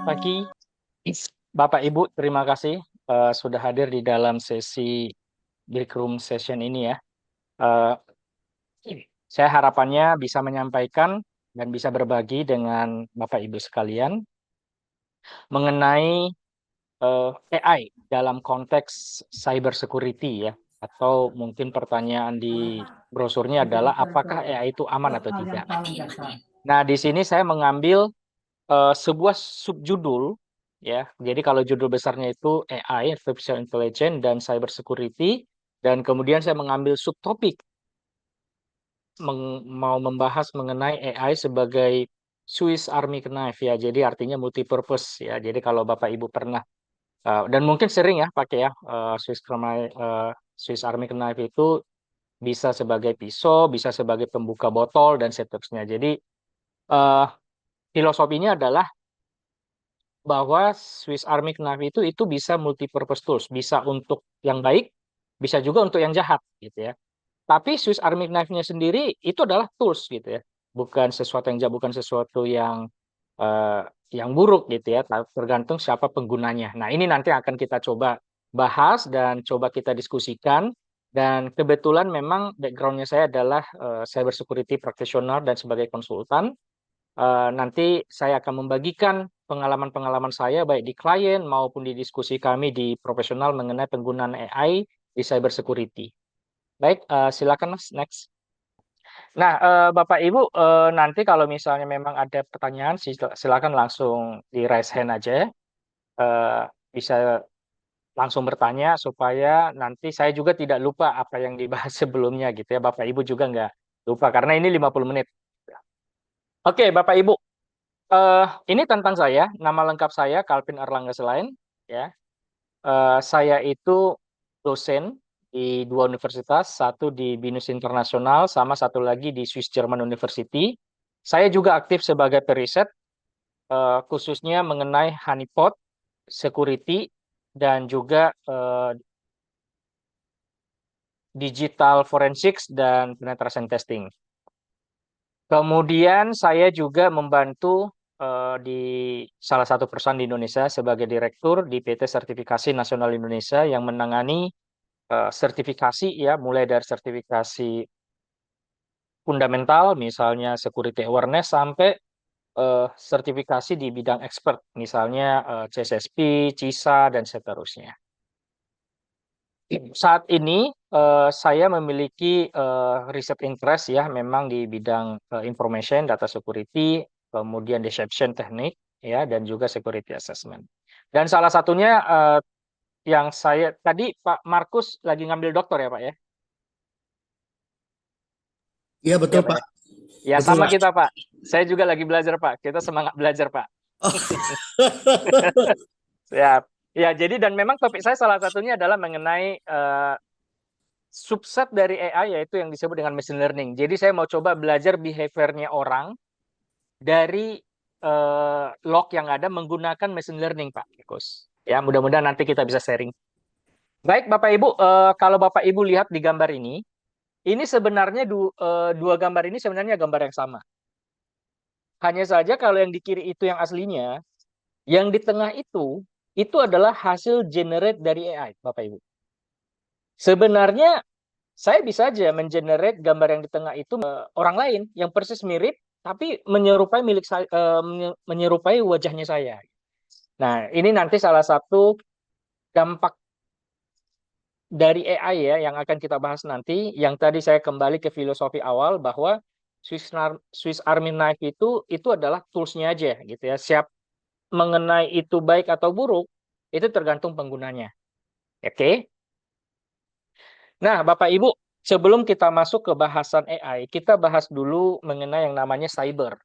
Selamat pagi, Bapak Ibu. Terima kasih sudah hadir di dalam sesi break room session ini ya. Eh, saya harapannya bisa menyampaikan dan bisa berbagi dengan Bapak Ibu sekalian mengenai AI dalam konteks cyber security ya. Atau mungkin pertanyaan di brosurnya adalah apakah AI itu aman atau tidak. Nah, di sini saya mengambil sebuah subjudul ya. Jadi kalau judul besarnya itu AI, Artificial Intelligence dan Cyber Security, dan kemudian saya mengambil subtopik mau membahas mengenai AI sebagai Swiss Army knife ya. Jadi artinya multipurpose ya. Jadi kalau Bapak Ibu pernah dan mungkin sering ya pakai ya Swiss Army knife itu bisa sebagai pisau, bisa sebagai pembuka botol dan seterusnya. Jadi eh, filosofinya adalah bahwa Swiss Army Knife itu bisa multipurpose tools, bisa untuk yang baik, bisa juga untuk yang jahat gitu ya. Tapi Swiss Army Knife-nya sendiri itu adalah tools gitu ya, bukan sesuatu yang jahat, bukan sesuatu eh, yang buruk gitu ya, tergantung siapa penggunanya. Nah, ini nanti akan kita coba bahas dan coba kita diskusikan. Dan kebetulan memang background-nya saya adalah cyber security practitioner dan sebagai konsultan. Nanti saya akan membagikan pengalaman-pengalaman saya baik di klien maupun di diskusi kami di profesional mengenai penggunaan AI di cyber security. Baik, silakan Mas, next. Nah, Bapak Ibu, nanti kalau misalnya memang ada pertanyaan, silakan langsung di raise hand aja. Eh, Bisa langsung bertanya supaya nanti saya juga tidak lupa apa yang dibahas sebelumnya gitu ya. Bapak Ibu juga nggak lupa karena ini 50 menit. Oke, Bapak Ibu. Eh, ini tentang saya, nama lengkap saya Calvin Erlangga Selain, ya. Saya itu dosen di dua universitas, satu di BINUS Internasional, sama satu lagi di Swiss German University. Saya juga aktif sebagai periset, khususnya mengenai honeypot, security, dan juga digital forensics dan penetration testing. Kemudian saya juga membantu di salah satu perusahaan di Indonesia sebagai direktur di PT Sertifikasi Nasional Indonesia yang menangani sertifikasi ya, mulai dari sertifikasi fundamental misalnya security awareness sampai sertifikasi di bidang expert misalnya CSSP, CISA dan seterusnya. Saat ini saya memiliki riset interest ya memang di bidang information data security, kemudian deception teknik ya dan juga security assessment. Dan salah satunya yang saya tadi Pak Markus lagi ngambil doktor ya Pak ya? Iya Ya betul Pak Pak, ya. Ya betul sama Pak. kita Pak. Saya juga lagi belajar Pak. Kita semangat belajar Pak. Ya. Ya, jadi dan memang topik saya salah satunya adalah mengenai subset dari AI yaitu yang disebut dengan machine learning. Jadi saya mau coba belajar behaviornya orang dari log yang ada menggunakan machine learning, Pak Tikus. Ya, mudah-mudahan nanti kita bisa sharing. Baik, Bapak Ibu, kalau Bapak Ibu lihat di gambar ini sebenarnya dua gambar ini sebenarnya gambar yang sama. Hanya saja kalau yang di kiri itu yang aslinya, yang di tengah itu adalah hasil generate dari AI, Bapak Ibu. Sebenarnya saya bisa aja mengenerate gambar yang di tengah itu orang lain yang persis mirip tapi menyerupai milik saya, menyerupai wajahnya saya. Nah, ini nanti salah satu dampak dari AI ya yang akan kita bahas nanti. Yang tadi saya kembali ke filosofi awal bahwa Swiss Army Knife itu adalah toolsnya aja gitu ya. Siap mengenai itu baik atau buruk itu tergantung penggunanya. Oke. Nah, Bapak Ibu, sebelum kita masuk ke bahasan AI, kita bahas dulu mengenai yang namanya cyber.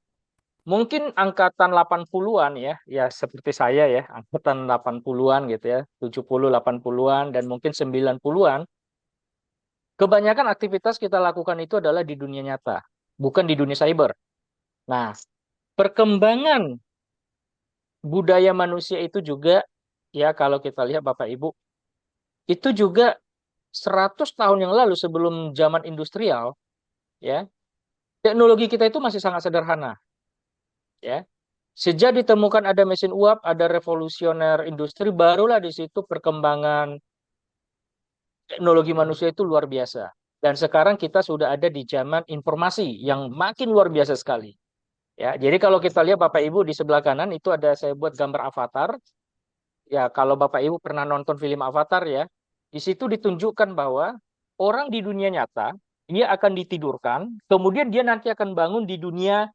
Mungkin angkatan 80-an ya, ya seperti saya ya, angkatan 80-an gitu ya, 70, 80-an dan mungkin 90-an. Kebanyakan aktivitas kita lakukan itu adalah di dunia nyata, bukan di dunia cyber. Nah, perkembangan budaya manusia itu juga ya kalau kita lihat Bapak Ibu, itu juga 100 tahun yang lalu sebelum zaman industrial ya, teknologi kita itu masih sangat sederhana, ya. Sejak ditemukan ada mesin uap, ada revolusioner industri, barulah di situ perkembangan teknologi manusia itu luar biasa. Dan sekarang kita sudah ada di zaman informasi yang makin luar biasa sekali. Ya, jadi kalau kita lihat Bapak Ibu di sebelah kanan itu ada saya buat gambar avatar. Ya, kalau Bapak Ibu pernah nonton film Avatar ya, di situ ditunjukkan bahwa orang di dunia nyata dia akan ditidurkan, kemudian dia nanti akan bangun di dunia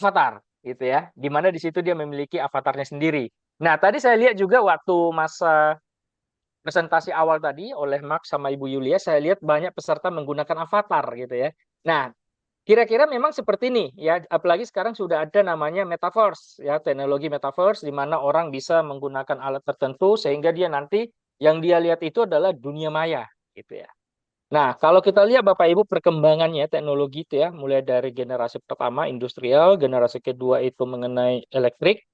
avatar, gitu ya. Di mana di situ dia memiliki avatarnya sendiri. Nah, tadi saya lihat juga waktu masa presentasi awal tadi oleh Mark sama Ibu Yulia, saya lihat banyak peserta menggunakan avatar gitu ya. Nah, kira-kira memang seperti ini ya, apalagi sekarang sudah ada namanya metaverse ya, teknologi metaverse di mana orang bisa menggunakan alat tertentu sehingga dia nanti yang dia lihat itu adalah dunia maya gitu ya. Nah, kalau kita lihat Bapak Ibu perkembangannya teknologi itu ya, mulai dari generasi pertama industrial, generasi kedua itu mengenai elektrik,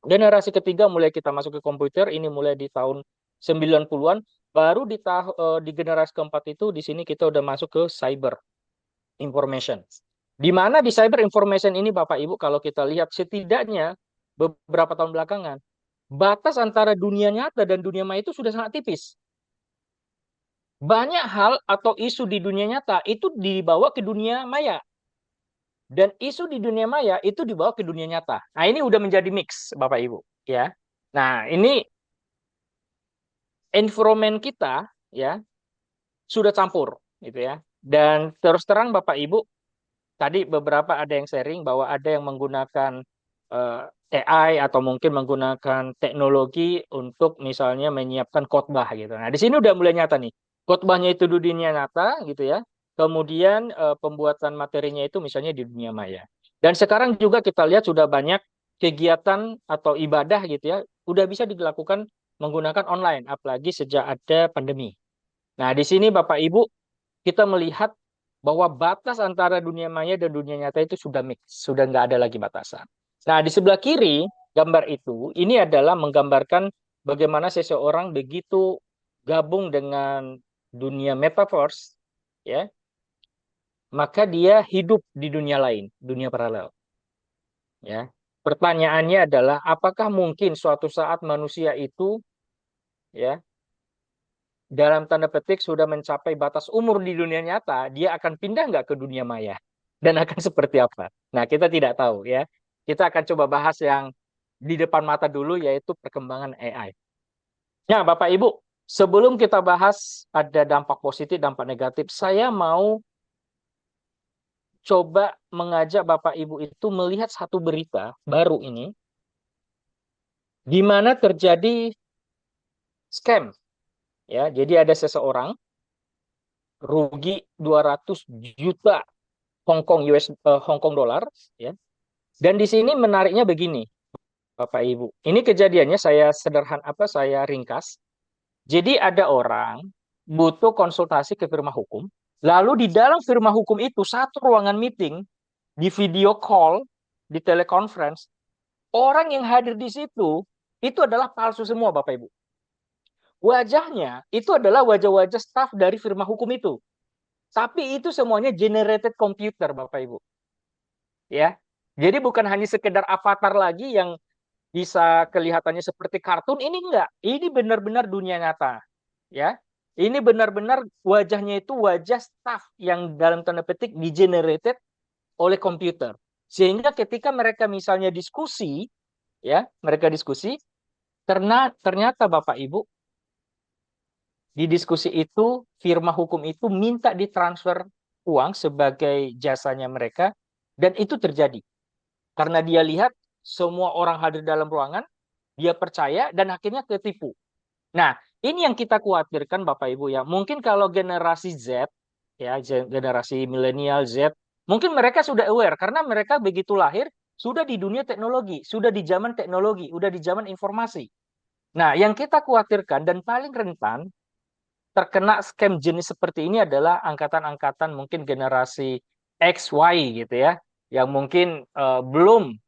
generasi ketiga mulai kita masuk ke komputer, ini mulai di tahun 90-an, baru di generasi keempat itu di sini kita udah masuk ke cyber information. Di mana di cyber information ini Bapak Ibu kalau kita lihat setidaknya beberapa tahun belakangan, batas antara dunia nyata dan dunia maya itu sudah sangat tipis. Banyak hal atau isu di dunia nyata itu dibawa ke dunia maya. Dan isu di dunia maya itu dibawa ke dunia nyata. Nah, ini udah menjadi mix, Bapak Ibu, ya. Nah, ini environment kita ya sudah campur gitu ya. Dan terus terang Bapak Ibu, tadi beberapa ada yang sharing bahwa ada yang menggunakan AI atau mungkin menggunakan teknologi untuk misalnya menyiapkan khotbah gitu. Nah, di sini udah mulai nyata nih. Khotbahnya itu di dunia nyata gitu ya. Kemudian pembuatan materinya itu misalnya di dunia maya. Dan sekarang juga kita lihat sudah banyak kegiatan atau ibadah gitu ya, udah bisa dilakukan menggunakan online, apalagi sejak ada pandemi. Nah, di sini Bapak Ibu kita melihat bahwa batas antara dunia maya dan dunia nyata itu sudah mix, sudah nggak ada lagi batasan. Nah, di sebelah kiri gambar itu, ini adalah menggambarkan bagaimana seseorang begitu gabung dengan dunia metaverse, ya, maka dia hidup di dunia lain, dunia paralel, ya. Pertanyaannya adalah, apakah mungkin suatu saat manusia itu, ya, dalam tanda petik sudah mencapai batas umur di dunia nyata, dia akan pindah nggak ke dunia maya? Dan akan seperti apa? Nah, kita tidak tahu ya. Kita akan coba bahas yang di depan mata dulu, yaitu perkembangan AI. Ya, Bapak Ibu, sebelum kita bahas ada dampak positif, dampak negatif, saya mau coba mengajak Bapak Ibu itu melihat satu berita baru ini, di mana terjadi scam. Ya, jadi ada seseorang rugi 200 juta Hong Kong dolar ya. Dan di sini menariknya begini, Bapak Ibu. Ini kejadiannya saya ringkas. Jadi ada orang butuh konsultasi ke firma hukum, lalu di dalam firma hukum itu satu ruangan meeting di video call, di teleconference, orang yang hadir di situ itu adalah palsu semua Bapak Ibu. Wajahnya itu adalah wajah-wajah staf dari firma hukum itu. Tapi itu semuanya generated computer Bapak Ibu. Ya. Jadi bukan hanya sekedar avatar lagi yang bisa kelihatannya seperti kartun, ini enggak. Ini benar-benar dunia nyata. Ya. Ini benar-benar wajahnya itu wajah staff yang dalam tanda petik di-generated oleh komputer. Sehingga ketika mereka misalnya diskusi, ya, mereka diskusi, karena ternyata Bapak Ibu di diskusi itu firma hukum itu minta ditransfer uang sebagai jasanya mereka dan itu terjadi. Karena dia lihat semua orang hadir dalam ruangan, dia percaya dan akhirnya ketipu. Nah, ini yang kita khawatirkan Bapak Ibu ya. Mungkin kalau generasi Z, ya generasi milenial Z, mungkin mereka sudah aware karena mereka begitu lahir sudah di dunia teknologi, sudah di zaman teknologi, sudah di zaman informasi. Nah, yang kita khawatirkan dan paling rentan terkena scam jenis seperti ini adalah angkatan-angkatan mungkin generasi X, Y gitu ya, yang mungkin belum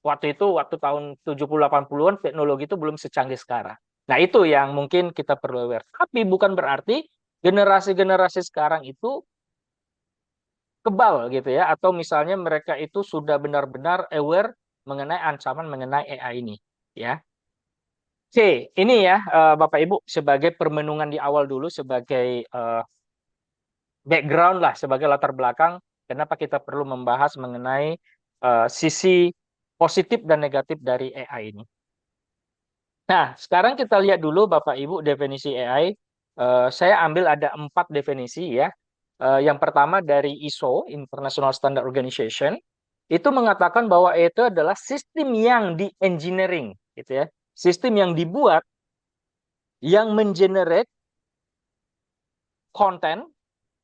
waktu tahun 70 80-an teknologi itu belum secanggih sekarang. Nah, itu yang mungkin kita perlu aware. Tapi bukan berarti generasi-generasi sekarang itu kebal gitu ya atau misalnya mereka itu sudah benar-benar aware mengenai ancaman mengenai AI ini, ya. Oke, ini ya Bapak Ibu sebagai permenungan di awal dulu sebagai background lah, sebagai latar belakang kenapa kita perlu membahas mengenai sisi positif dan negatif dari AI ini. Nah, sekarang kita lihat dulu Bapak Ibu definisi AI. Saya ambil ada 4 definisi ya. Yang pertama dari ISO, International Standard Organization, itu mengatakan bahwa itu adalah sistem yang di-engineering, gitu ya. Sistem yang dibuat yang mengenerate konten,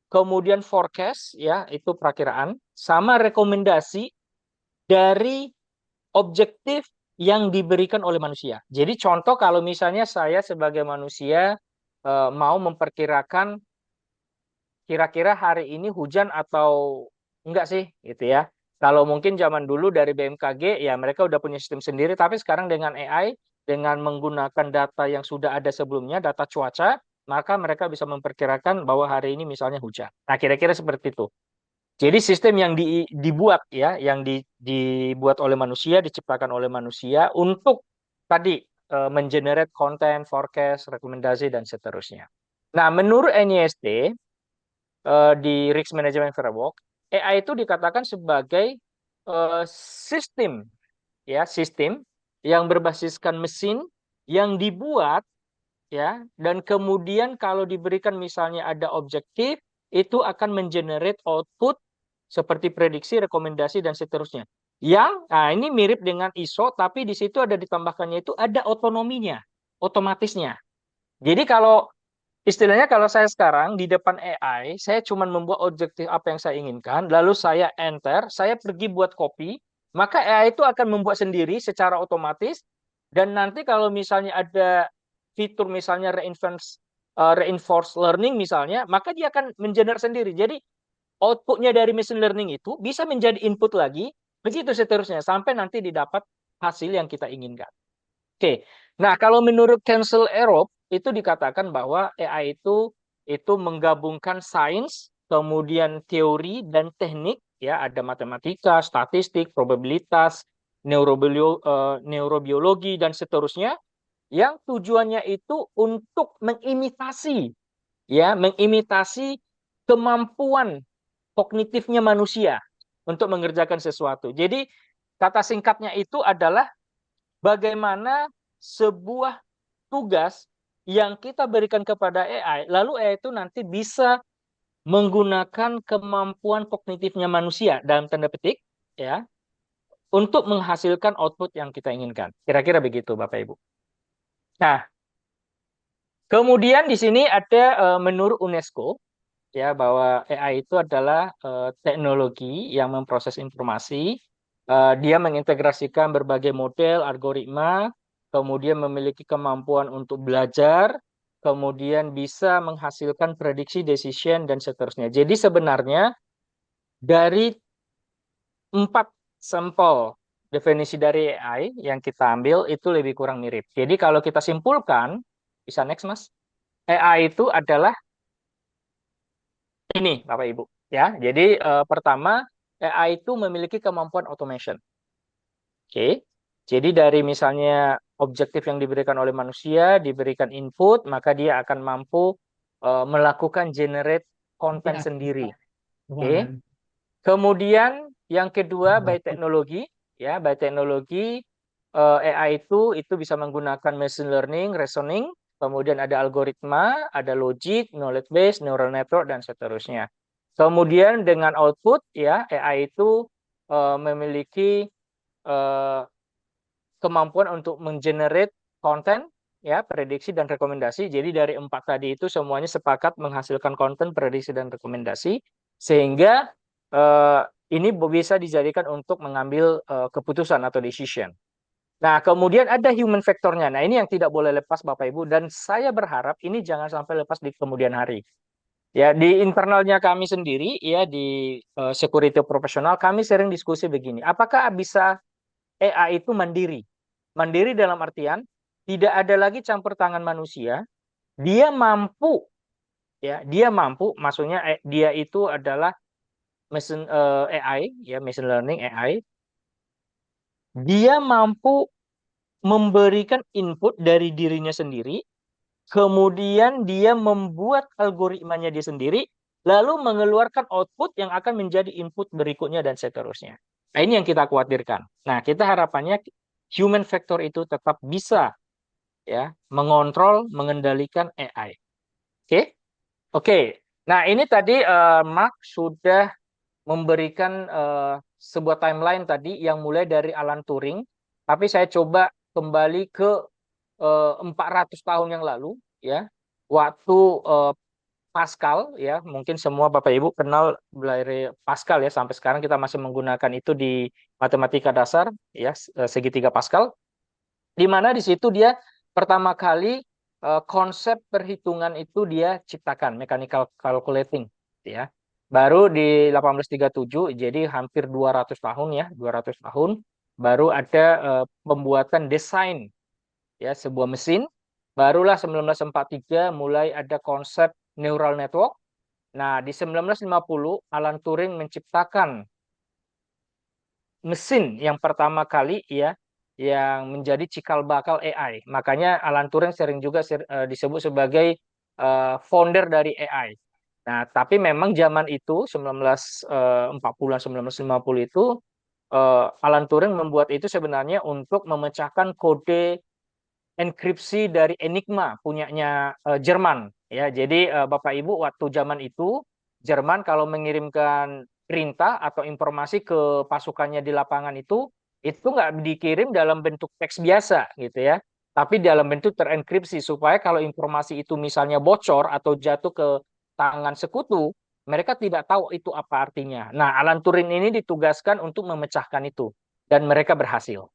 kemudian forecast ya, itu perakiraan, sama rekomendasi dari objektif yang diberikan oleh manusia. Jadi contoh kalau misalnya saya sebagai manusia mau memperkirakan kira-kira hari ini hujan atau enggak sih gitu ya. Kalau mungkin zaman dulu dari BMKG ya mereka udah punya sistem sendiri, tapi sekarang dengan AI dengan menggunakan data yang sudah ada sebelumnya, data cuaca, maka mereka bisa memperkirakan bahwa hari ini misalnya hujan. Nah, kira-kira seperti itu. Jadi sistem yang dibuat ya, yang dibuat oleh manusia, diciptakan oleh manusia untuk tadi mengenerate konten, forecast, rekomendasi dan seterusnya. Nah, menurut NIST di Risk Management Framework, AI itu dikatakan sebagai sistem ya, sistem yang berbasiskan mesin yang dibuat ya, dan kemudian kalau diberikan misalnya ada objektif itu akan mengenerate output seperti prediksi, rekomendasi dan seterusnya. Nah ini mirip dengan ISO, tapi di situ ada ditambahkannya itu ada otonominya, otomatisnya. Jadi kalau istilahnya kalau saya sekarang di depan AI, saya cuma membuat objektif apa yang saya inginkan, lalu saya enter, saya pergi buat copy, maka AI itu akan membuat sendiri secara otomatis, dan nanti kalau misalnya ada fitur misalnya reinforce learning misalnya, maka dia akan mengenerate sendiri. Jadi outputnya dari machine learning itu bisa menjadi input lagi, begitu seterusnya, sampai nanti didapat hasil yang kita inginkan. Oke, nah kalau menurut Cancel Europe itu dikatakan bahwa AI itu menggabungkan sains, kemudian teori dan teknik, ya ada matematika, statistik, probabilitas, neurobiologi dan seterusnya, yang tujuannya itu untuk mengimitasi, ya mengimitasi kemampuan kognitifnya manusia untuk mengerjakan sesuatu. Jadi kata singkatnya itu adalah bagaimana sebuah tugas yang kita berikan kepada AI, lalu AI itu nanti bisa menggunakan kemampuan kognitifnya manusia dalam tanda petik, ya, untuk menghasilkan output yang kita inginkan. Kira-kira begitu, Bapak Ibu. Nah, kemudian di sini ada menurut UNESCO ya bahwa AI itu adalah teknologi yang memproses informasi. Dia mengintegrasikan berbagai model, algoritma, kemudian memiliki kemampuan untuk belajar, kemudian bisa menghasilkan prediksi, decision, dan seterusnya. Jadi sebenarnya dari 4 sampel definisi dari AI yang kita ambil itu lebih kurang mirip. Jadi kalau kita simpulkan, bisa next Mas, AI itu adalah ini Bapak Ibu ya. Jadi pertama AI itu memiliki kemampuan automation. Oke. Jadi dari misalnya objektif yang diberikan oleh manusia, diberikan input, maka dia akan mampu melakukan generate konten sendiri. Oke. Kemudian yang kedua by teknologi ya, by teknologi AI itu bisa menggunakan machine learning, reasoning, kemudian ada algoritma, ada logic, knowledge base, neural network dan seterusnya. Kemudian dengan output ya AI itu memiliki eh, kemampuan untuk mengenerate konten ya, prediksi dan rekomendasi. Jadi dari 4 tadi itu semuanya sepakat menghasilkan konten, prediksi dan rekomendasi sehingga eh, ini bisa dijadikan untuk mengambil keputusan atau decision. Nah, kemudian ada human factornya. Nah, ini yang tidak boleh lepas Bapak Ibu dan saya berharap ini jangan sampai lepas di kemudian hari. Ya, di internalnya kami sendiri ya di security profesional kami sering diskusi begini. Apakah bisa AI itu mandiri? Mandiri dalam artian tidak ada lagi campur tangan manusia. Dia mampu ya, dia mampu maksudnya dia itu adalah mesin AI ya, machine learning AI dia mampu memberikan input dari dirinya sendiri, kemudian dia membuat algoritmanya dia sendiri, lalu mengeluarkan output yang akan menjadi input berikutnya dan seterusnya. Nah, ini yang kita khawatirkan. Nah, kita harapannya human factor itu tetap bisa ya mengontrol, mengendalikan AI. Oke? Oke. Nah, ini tadi Mark sudah memberikan sebuah timeline tadi yang mulai dari Alan Turing, tapi saya coba kembali ke 400 tahun yang lalu ya. Waktu Pascal ya, mungkin semua Bapak Ibu kenal dari Pascal ya, sampai sekarang kita masih menggunakan itu di matematika dasar ya, segitiga Pascal, di mana di situ dia pertama kali konsep perhitungan itu dia ciptakan, mechanical calculating ya. Baru di 1837, jadi hampir 200 tahun ya, 200 tahun baru ada pembuatan desain ya sebuah mesin. Barulah 1943 mulai ada konsep neural network. Nah, di 1950 Alan Turing menciptakan mesin yang pertama kali ya yang menjadi cikal bakal AI. Makanya Alan Turing sering juga disebut sebagai founder dari AI. Nah, tapi memang zaman itu 1940-an 1950 itu Alan Turing membuat itu sebenarnya untuk memecahkan kode enkripsi dari Enigma punyanya Jerman ya. Jadi Bapak Ibu waktu zaman itu Jerman kalau mengirimkan perintah atau informasi ke pasukannya di lapangan itu nggak dikirim dalam bentuk teks biasa gitu ya, tapi dalam bentuk terenkripsi supaya kalau informasi itu misalnya bocor atau jatuh ke tangan sekutu, mereka tidak tahu itu apa artinya. Nah, Alan Turing ini ditugaskan untuk memecahkan itu dan mereka berhasil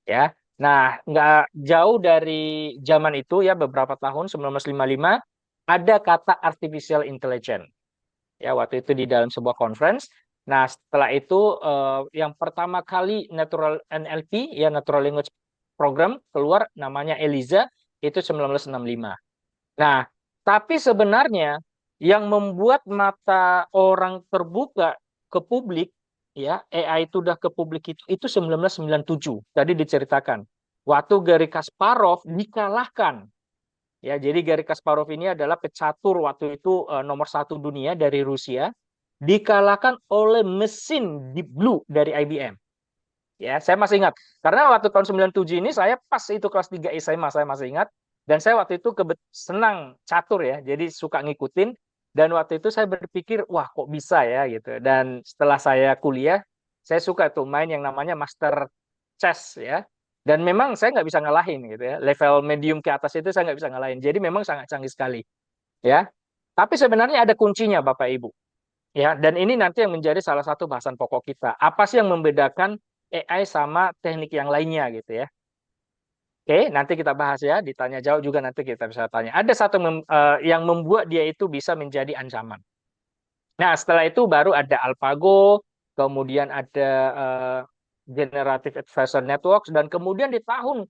ya. Nah, nggak jauh dari zaman itu ya, beberapa tahun 1955 ada kata artificial intelligence. Ya, waktu itu di dalam sebuah conference. Nah, setelah itu yang pertama kali natural NLP ya, natural language program keluar namanya ELIZA itu 1965. Nah, tapi sebenarnya yang membuat mata orang terbuka ke publik ya, AI itu udah ke publik itu 1997. Tadi diceritakan. Waktu Garry Kasparov dikalahkan. Ya, jadi Garry Kasparov ini adalah pecatur waktu itu nomor 1 dunia dari Rusia, dikalahkan oleh mesin Deep Blue dari IBM. Ya, saya masih ingat. Karena waktu tahun 97 ini saya pas itu kelas 3 SMA, saya masih ingat. Dan saya waktu itu senang catur ya, jadi suka ngikutin. Dan waktu itu saya berpikir, wah kok bisa ya gitu. Dan setelah saya kuliah, saya suka tuh main yang namanya Master Chess ya. Dan memang saya nggak bisa ngalahin gitu ya. Level medium ke atas itu saya nggak bisa ngalahin. Jadi memang sangat canggih sekali ya. Tapi sebenarnya ada kuncinya Bapak Ibu. Ya, dan ini nanti yang menjadi salah satu bahasan pokok kita. Apa sih yang membedakan AI sama teknik yang lainnya gitu ya. Oke, nanti kita bahas ya, ditanya jawab juga nanti kita bisa tanya. Ada satu yang membuat dia itu bisa menjadi ancaman. Nah, setelah itu baru ada AlphaGo, kemudian ada Generative Adversarial Networks, dan kemudian di tahun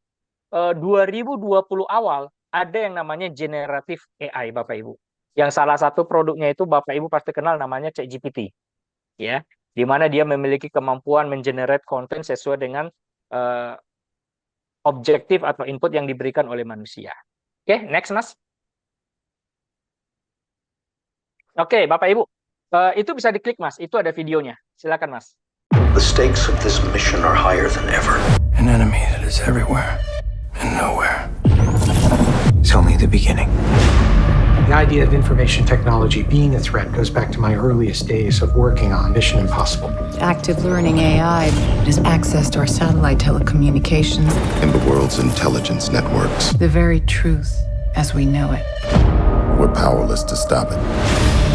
2020 awal ada yang namanya Generative AI, Bapak Ibu. Yang salah satu produknya itu Bapak Ibu pasti kenal namanya ChatGPT. Ya, di mana dia memiliki kemampuan mengenerate konten sesuai dengan objektif atau input yang diberikan oleh manusia. Oke, next Mas. Oke, Bapak Ibu, itu bisa diklik Mas, itu ada videonya. Silakan Mas. The stakes of this mission are higher than ever. An enemy that is everywhere and nowhere. It's only the beginning. The idea of information technology being a threat goes back to my earliest days of working on Mission Impossible. Active learning AI is access to our satellite telecommunications. And the world's intelligence networks. The very truth as we know it. We're powerless to stop it.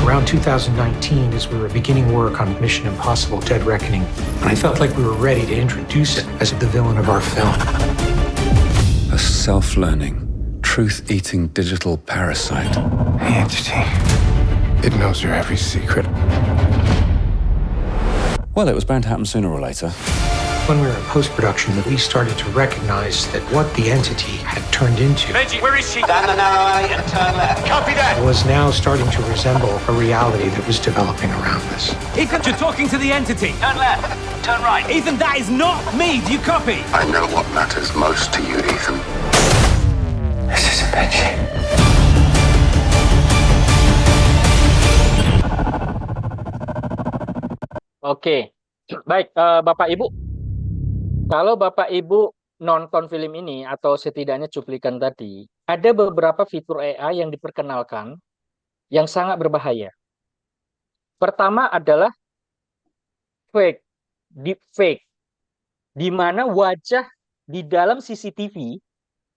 Around 2019, as we were beginning work on Mission Impossible Dead Reckoning, I felt like we were ready to introduce it as the villain of our film. A self-learning, truth-eating digital parasite. The entity. It knows your every secret. Well, it was bound to happen sooner or later. When we were in post-production, we started to recognize that what the entity had turned into Benji, where is she? Down the narrow alley and turn left. Copy that. was now starting to resemble a reality that was developing around us. Ethan, you're talking to the entity. Turn left. Turn right. Ethan, that is not me. Do you copy? I know what matters most to you, Ethan. This isn't Benji. Oke, baik, Bapak Ibu. Kalau Bapak Ibu nonton film ini atau setidaknya cuplikan tadi, ada beberapa fitur AI yang diperkenalkan yang sangat berbahaya. Pertama adalah deepfake, di mana wajah di dalam CCTV.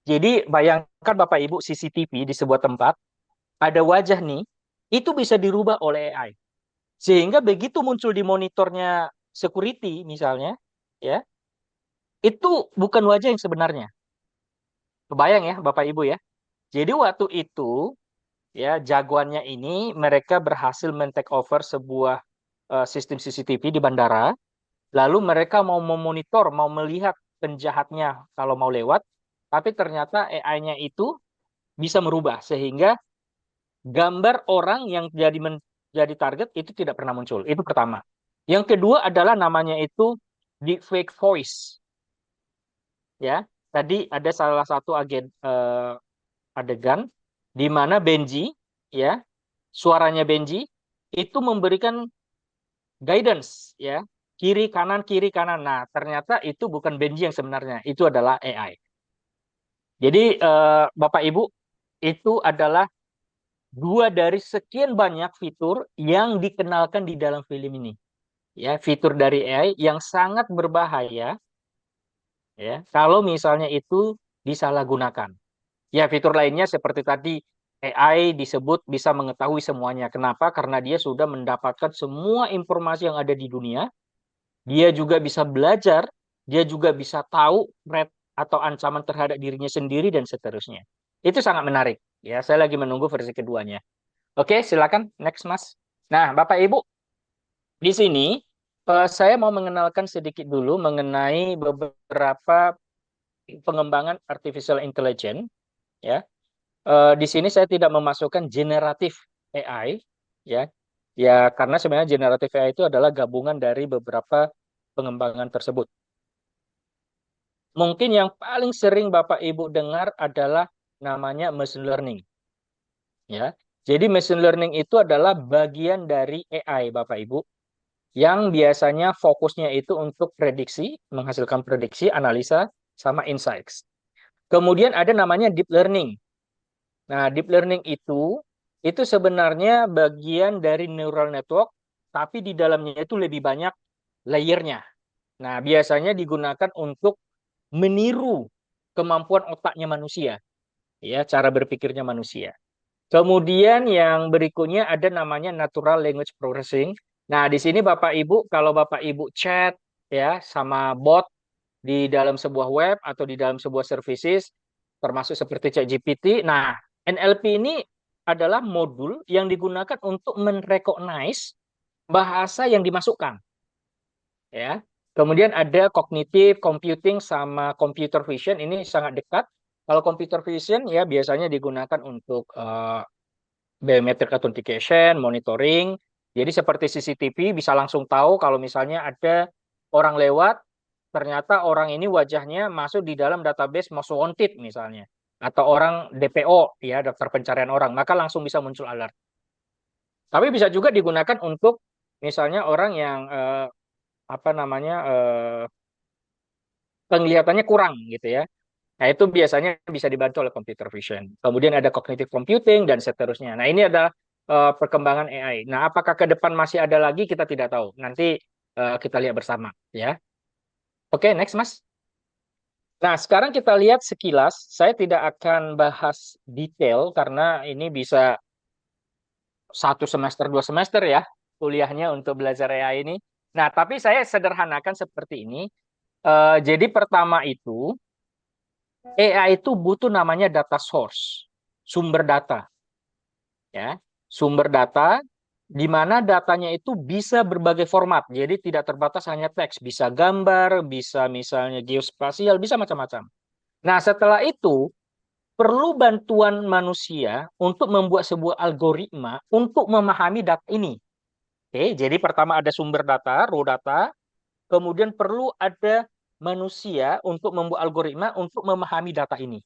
Jadi bayangkan Bapak Ibu CCTV di sebuah tempat, ada wajah nih, itu bisa dirubah oleh AI. Sehingga begitu muncul di monitornya security misalnya, ya, itu bukan wajah yang sebenarnya. Kebayang ya Bapak Ibu ya. Jadi waktu itu ya jagoannya ini mereka berhasil men-take over sebuah sistem CCTV di bandara. Lalu mereka mau memonitor, mau melihat penjahatnya kalau mau lewat, tapi ternyata AI-nya itu bisa merubah sehingga gambar orang yang jadi target itu tidak pernah muncul. Itu pertama. Yang kedua adalah namanya itu deepfake voice. Ya, tadi ada salah satu adegan di mana Benji, ya, suaranya Benji itu memberikan guidance, ya, kiri kanan. Nah, ternyata itu bukan Benji yang sebenarnya, itu adalah AI. Jadi Bapak Ibu, itu adalah dua dari sekian banyak fitur yang dikenalkan di dalam film ini. Ya, fitur dari AI yang sangat berbahaya ya, kalau misalnya itu disalahgunakan. Ya, fitur lainnya seperti tadi AI disebut bisa mengetahui semuanya. Kenapa? Karena dia sudah mendapatkan semua informasi yang ada di dunia. Dia juga bisa belajar, dia juga bisa tahu threat atau ancaman terhadap dirinya sendiri dan seterusnya. Itu sangat menarik. Ya, saya lagi menunggu versi keduanya. Oke, silakan next Mas. Nah, Bapak Ibu, di sini saya mau mengenalkan sedikit dulu mengenai beberapa pengembangan artificial intelligence. Ya, di sini saya tidak memasukkan generatif AI, ya, karena sebenarnya generatif AI itu adalah gabungan dari beberapa pengembangan tersebut. Mungkin yang paling sering Bapak Ibu dengar adalah namanya machine learning. Ya. Jadi machine learning itu adalah bagian dari AI Bapak Ibu yang biasanya fokusnya itu untuk prediksi, menghasilkan prediksi, analisa sama insights. Kemudian ada namanya deep learning. Nah, deep learning itu sebenarnya bagian dari neural network, tapi di dalamnya itu lebih banyak layernya. Nah, biasanya digunakan untuk meniru kemampuan otaknya manusia. Ya, cara berpikirnya manusia. Kemudian yang berikutnya ada namanya natural language processing. Nah, di sini Bapak Ibu, kalau Bapak Ibu chat ya sama bot di dalam sebuah web atau di dalam sebuah services, termasuk seperti ChatGPT. Nah, NLP ini adalah modul yang digunakan untuk merecognize bahasa yang dimasukkan. Ya. Kemudian ada cognitive computing sama computer vision, ini sangat dekat. Kalau computer vision ya biasanya digunakan untuk biometric authentication, monitoring. Jadi seperti CCTV bisa langsung tahu kalau misalnya ada orang lewat, ternyata orang ini wajahnya masuk di dalam database most wanted misalnya. Atau orang DPO, ya, daftar pencarian orang, maka langsung bisa muncul alert. Tapi bisa juga digunakan untuk misalnya orang yang penglihatannya kurang gitu ya. Nah, itu biasanya bisa dibantu oleh computer vision. Kemudian ada cognitive computing dan seterusnya. Nah, ini adalah perkembangan AI. Nah, apakah ke depan masih ada lagi kita tidak tahu. Nanti kita lihat bersama ya. Oke, next Mas. Nah, sekarang kita lihat sekilas. Saya tidak akan bahas detail karena ini bisa 1 semester, 2 semester ya kuliahnya untuk belajar AI ini. Nah, tapi saya sederhanakan seperti ini. Jadi pertama itu AI itu butuh namanya data source, sumber data. Ya, sumber data di mana datanya itu bisa berbagai format. Jadi tidak terbatas hanya teks, bisa gambar, bisa misalnya geospasial, bisa macam-macam. Nah, setelah itu perlu bantuan manusia untuk membuat sebuah algoritma untuk memahami data ini. Oke, jadi pertama ada sumber data, raw data, kemudian perlu ada manusia untuk membuat algoritma untuk memahami data ini.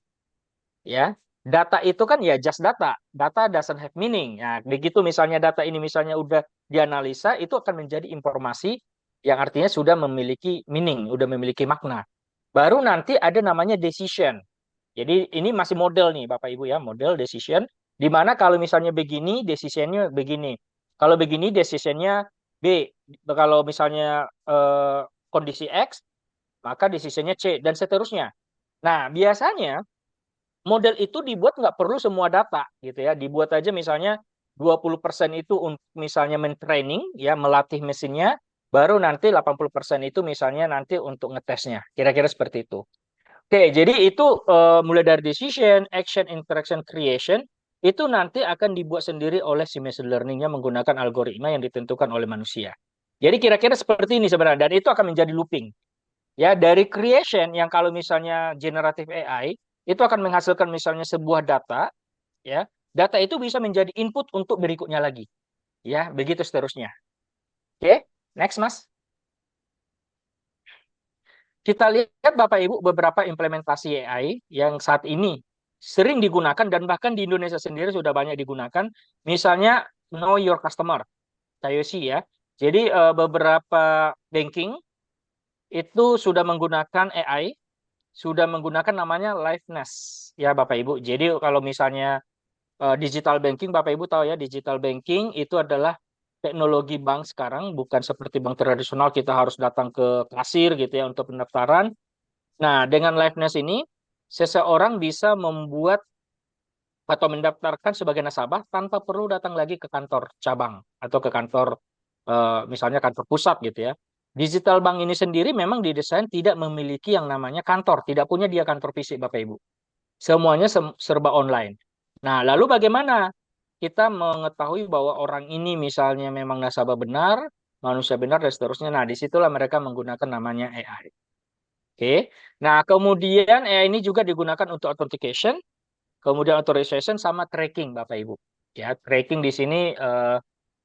Ya, data itu kan ya just data. Data doesn't have meaning. Ya, begitu misalnya data ini misalnya udah dianalisa, itu akan menjadi informasi yang artinya sudah memiliki meaning, sudah memiliki makna. Baru nanti ada namanya decision. Jadi ini masih model nih Bapak Ibu ya, model decision. Di mana kalau misalnya begini, decisionnya begini. Kalau begini, decisionnya B. Kalau misalnya kondisi X, maka decisionnya C, dan seterusnya. Nah, biasanya model itu dibuat nggak perlu semua data gitu ya. Dibuat aja misalnya 20% itu untuk misalnya mentraining ya, melatih mesinnya, baru nanti 80% itu misalnya nanti untuk ngetesnya. Kira-kira seperti itu. Oke, jadi itu mulai dari decision, action, interaction, creation itu nanti akan dibuat sendiri oleh si machine learning-nya menggunakan algoritma yang ditentukan oleh manusia. Jadi kira-kira seperti ini sebenarnya, dan itu akan menjadi looping. Ya, dari creation yang kalau misalnya generative AI itu akan menghasilkan misalnya sebuah data, ya. Data itu bisa menjadi input untuk berikutnya lagi. Ya, begitu seterusnya. Oke, next Mas. Kita lihat Bapak Ibu beberapa implementasi AI yang saat ini sering digunakan dan bahkan di Indonesia sendiri sudah banyak digunakan. Misalnya Know Your Customer, KYC ya. Jadi beberapa banking itu sudah menggunakan AI, sudah menggunakan namanya liveness ya Bapak Ibu. Jadi kalau misalnya digital banking, Bapak Ibu tahu ya, digital banking itu adalah teknologi bank sekarang, bukan seperti bank tradisional kita harus datang ke kasir gitu ya untuk pendaftaran. Nah, dengan liveness ini, seseorang bisa membuat atau mendaftarkan sebagai nasabah tanpa perlu datang lagi ke kantor cabang atau ke kantor misalnya kantor pusat gitu ya. Digital bank ini sendiri memang didesain tidak memiliki yang namanya kantor, tidak punya dia kantor fisik Bapak Ibu. Semuanya serba online. Nah, lalu bagaimana kita mengetahui bahwa orang ini misalnya memang nasabah benar, manusia benar, dan seterusnya. Nah, disitulah mereka menggunakan namanya AI. Oke. Nah, kemudian AI ini juga digunakan untuk authentication, kemudian authorization sama tracking, Bapak Ibu. Ya, tracking di sini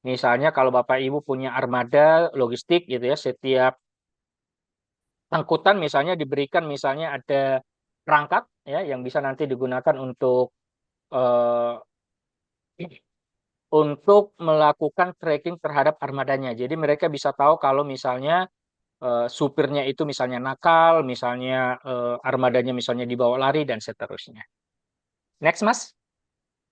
misalnya kalau Bapak Ibu punya armada logistik gitu ya, setiap angkutan misalnya diberikan misalnya ada perangkat ya yang bisa nanti digunakan eh, untuk melakukan tracking terhadap armadanya. Jadi mereka bisa tahu kalau misalnya supirnya itu misalnya nakal, misalnya armadanya misalnya dibawa lari dan seterusnya. Next, Mas.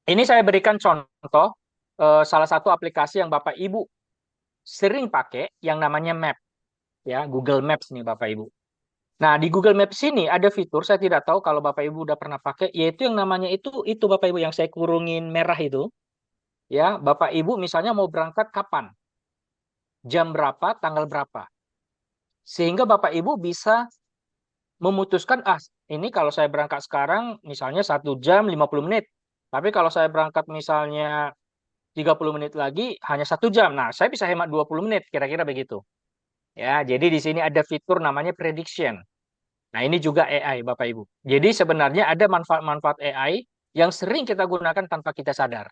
Ini saya berikan contoh salah satu aplikasi yang Bapak Ibu sering pakai yang namanya Map, ya Google Maps nih Bapak Ibu. Nah, di Google Maps ini ada fitur, saya tidak tahu kalau Bapak Ibu udah pernah pakai, yaitu yang namanya itu Bapak Ibu yang saya kurungin merah itu. Ya, Bapak Ibu misalnya mau berangkat kapan? Jam berapa, tanggal berapa? Sehingga Bapak Ibu bisa memutuskan, ini kalau saya berangkat sekarang misalnya 1 jam 50 menit. Tapi kalau saya berangkat misalnya 30 menit lagi hanya 1 jam. Nah, saya bisa hemat 20 menit, kira-kira begitu. Ya, jadi di sini ada fitur namanya prediction. Nah, ini juga AI, Bapak Ibu. Jadi sebenarnya ada manfaat-manfaat AI yang sering kita gunakan tanpa kita sadar.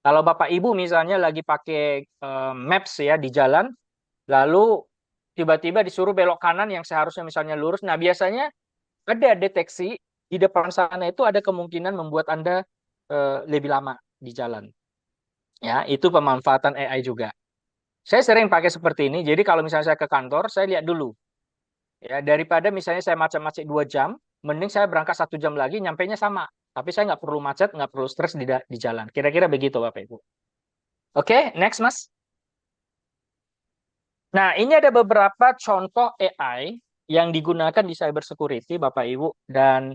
Kalau Bapak Ibu misalnya lagi pakai Maps ya di jalan, lalu tiba-tiba disuruh belok kanan yang seharusnya misalnya lurus. Nah, biasanya ada deteksi di depan sana itu ada kemungkinan membuat Anda lebih lama di jalan. Ya, itu pemanfaatan AI juga. Saya sering pakai seperti ini. Jadi kalau misalnya saya ke kantor, saya lihat dulu. Ya, daripada misalnya saya macet-macet 2 jam, mending saya berangkat 1 jam lagi, nyampainya sama. Tapi saya nggak perlu macet, nggak perlu stres di jalan. Kira-kira begitu, Bapak Ibu. Oke, next, Mas. Nah, ini ada beberapa contoh AI yang digunakan di cyber security, Bapak Ibu. Dan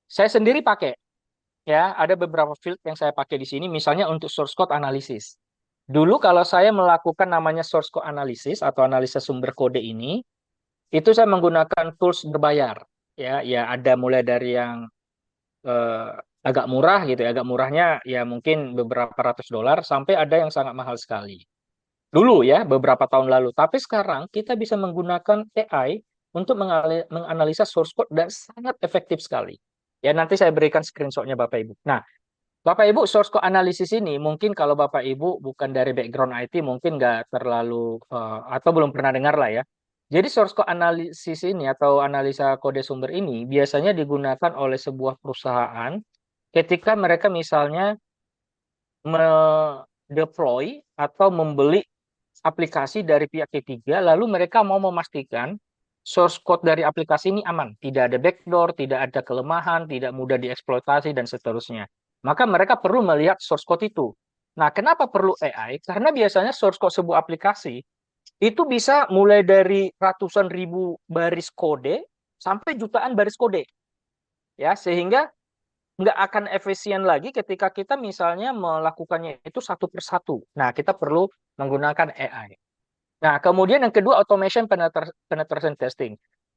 saya sendiri pakai. Ya, ada beberapa field yang saya pakai di sini, misalnya untuk source code analysis. Dulu kalau saya melakukan namanya source code analysis atau analisa sumber kode ini, itu saya menggunakan tools berbayar. Ya, ada mulai dari yang agak murah gitu ya, agak murahnya ya mungkin beberapa ratus dolar sampai ada yang sangat mahal sekali. Dulu ya, beberapa tahun lalu. Tapi sekarang kita bisa menggunakan AI untuk menganalisa source code dan sangat efektif sekali. Ya, nanti saya berikan screenshot-nya Bapak Ibu. Nah, Bapak Ibu, source code analisis ini mungkin kalau Bapak Ibu bukan dari background IT mungkin nggak terlalu atau belum pernah dengar lah ya. Jadi source code analisis ini atau analisa kode sumber ini biasanya digunakan oleh sebuah perusahaan ketika mereka misalnya deploy atau membeli aplikasi dari pihak ketiga, lalu mereka mau memastikan source code dari aplikasi ini aman, tidak ada backdoor, tidak ada kelemahan, tidak mudah dieksploitasi, dan seterusnya. Maka mereka perlu melihat source code itu. Nah, kenapa perlu AI? Karena biasanya source code sebuah aplikasi itu bisa mulai dari ratusan ribu baris kode sampai jutaan baris kode. Ya, sehingga nggak akan efisien lagi ketika kita misalnya melakukannya itu satu persatu. Nah, kita perlu menggunakan AI. Nah, kemudian yang kedua, automation penetration testing.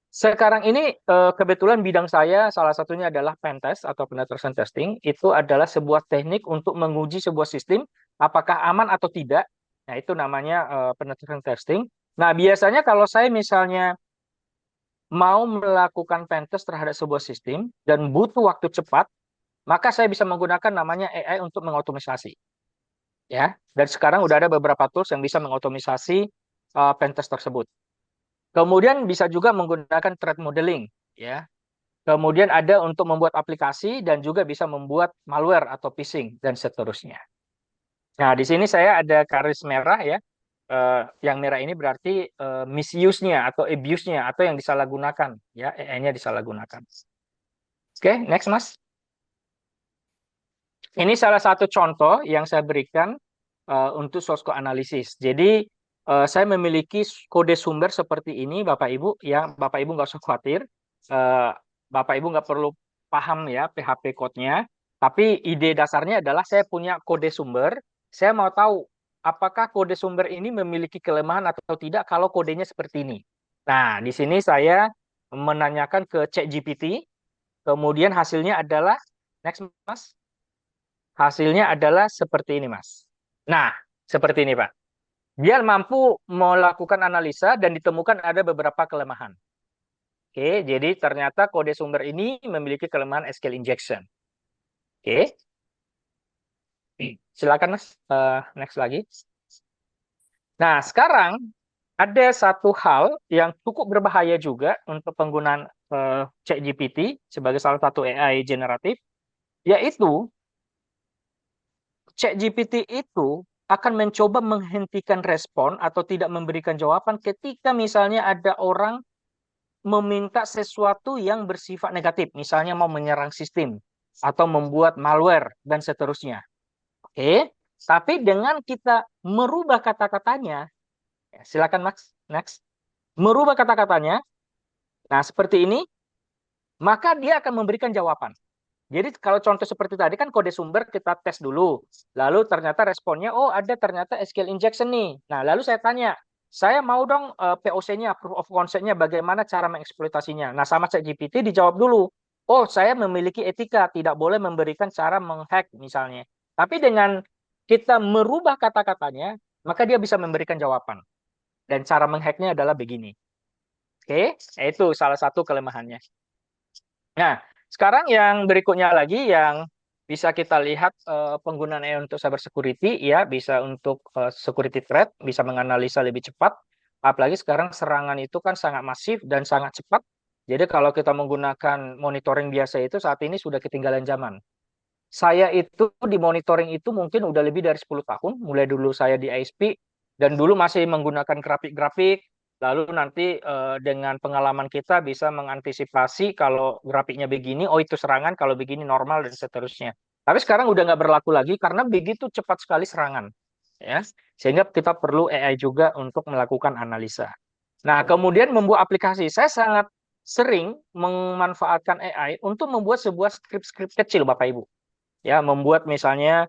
Sekarang ini kebetulan bidang saya salah satunya adalah pen test atau penetration testing. Itu adalah sebuah teknik untuk menguji sebuah sistem apakah aman atau tidak. Nah, itu namanya penetration testing. Nah, biasanya kalau saya misalnya mau melakukan pen test terhadap sebuah sistem dan butuh waktu cepat, maka saya bisa menggunakan namanya AI untuk mengotomisasi. Ya, dan sekarang udah ada beberapa tools yang bisa mengotomisasi pentest tersebut. Kemudian bisa juga menggunakan threat modeling, ya. Kemudian ada untuk membuat aplikasi dan juga bisa membuat malware atau phishing dan seterusnya. Nah, di sini saya ada garis merah ya. Yang merah ini berarti misuse-nya atau abuse-nya atau yang disalahgunakan, ya, AI-nya disalahgunakan. Oke, next Mas. Ini salah satu contoh yang saya berikan untuk source code analysis. Jadi saya memiliki kode sumber seperti ini, Bapak Ibu. Ya, Bapak Ibu nggak usah khawatir. Bapak Ibu nggak perlu paham ya PHP code-nya. Tapi ide dasarnya adalah saya punya kode sumber. Saya mau tahu apakah kode sumber ini memiliki kelemahan atau tidak kalau kodenya seperti ini. Nah, di sini saya menanyakan ke ChatGPT. Kemudian hasilnya adalah, next Mas. Hasilnya adalah seperti ini, Mas. Nah, seperti ini, Pak. Dia mampu melakukan analisa dan ditemukan ada beberapa kelemahan. Oke, jadi ternyata kode sumber ini memiliki kelemahan SQL injection. Oke. Silakan, Mas. Next lagi. Nah, sekarang ada satu hal yang cukup berbahaya juga untuk penggunaan ChatGPT sebagai salah satu AI generatif, yaitu ChatGPT itu akan mencoba menghentikan respon atau tidak memberikan jawaban ketika misalnya ada orang meminta sesuatu yang bersifat negatif, misalnya mau menyerang sistem atau membuat malware dan seterusnya. Oke, tapi dengan kita merubah kata-katanya, silakan Max, next. Merubah kata-katanya, nah seperti ini, maka dia akan memberikan jawaban. Jadi kalau contoh seperti tadi kan kode sumber kita tes dulu. Lalu ternyata responnya, oh ada ternyata SQL injection nih. Nah lalu saya tanya, saya mau dong POC-nya, proof of concept-nya, bagaimana cara mengeksploitasinya. Nah sama ChatGPT dijawab dulu, oh saya memiliki etika, tidak boleh memberikan cara menghack misalnya. Tapi dengan kita merubah kata-katanya, maka dia bisa memberikan jawaban. Dan cara menghacknya adalah begini. Oke, itu salah satu kelemahannya. Nah, sekarang yang berikutnya lagi yang bisa kita lihat penggunaan AI untuk cyber security, ya bisa untuk security threat, bisa menganalisa lebih cepat. Apalagi sekarang serangan itu kan sangat masif dan sangat cepat. Jadi kalau kita menggunakan monitoring biasa itu saat ini sudah ketinggalan zaman. Saya itu di monitoring itu mungkin udah lebih dari 10 tahun, mulai dulu saya di ISP, dan dulu masih menggunakan grafik-grafik, lalu nanti dengan pengalaman kita bisa mengantisipasi kalau grafiknya begini, oh itu serangan, kalau begini normal, dan seterusnya. Tapi sekarang udah nggak berlaku lagi karena begitu cepat sekali serangan. Ya, sehingga kita perlu AI juga untuk melakukan analisa. Nah, kemudian membuat aplikasi. Saya sangat sering memanfaatkan AI untuk membuat sebuah skrip-skrip kecil, Bapak Ibu. Ya, membuat misalnya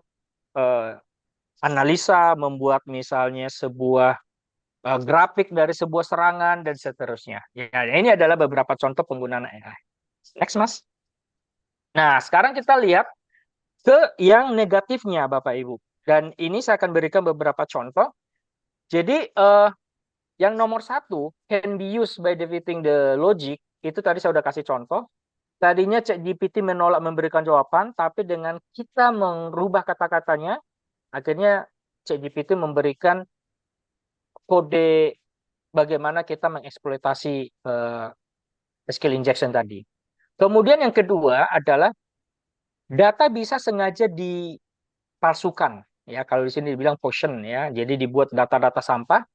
analisa, membuat misalnya sebuah grafik dari sebuah serangan dan seterusnya. Ya, ini adalah beberapa contoh penggunaan AI. Next, Mas. Nah, sekarang kita lihat ke yang negatifnya, Bapak Ibu. Dan ini saya akan berikan beberapa contoh. Jadi yang nomor satu, can be used by defeating the logic, itu tadi saya udah kasih contoh. Tadinya ChatGPT menolak memberikan jawaban, tapi dengan kita merubah kata-katanya, akhirnya ChatGPT memberikan kode bagaimana kita mengeksploitasi skill injection tadi. Kemudian yang kedua adalah data bisa sengaja dipalsukan. Ya, kalau di sini dibilang potion ya, jadi dibuat data-data sampah.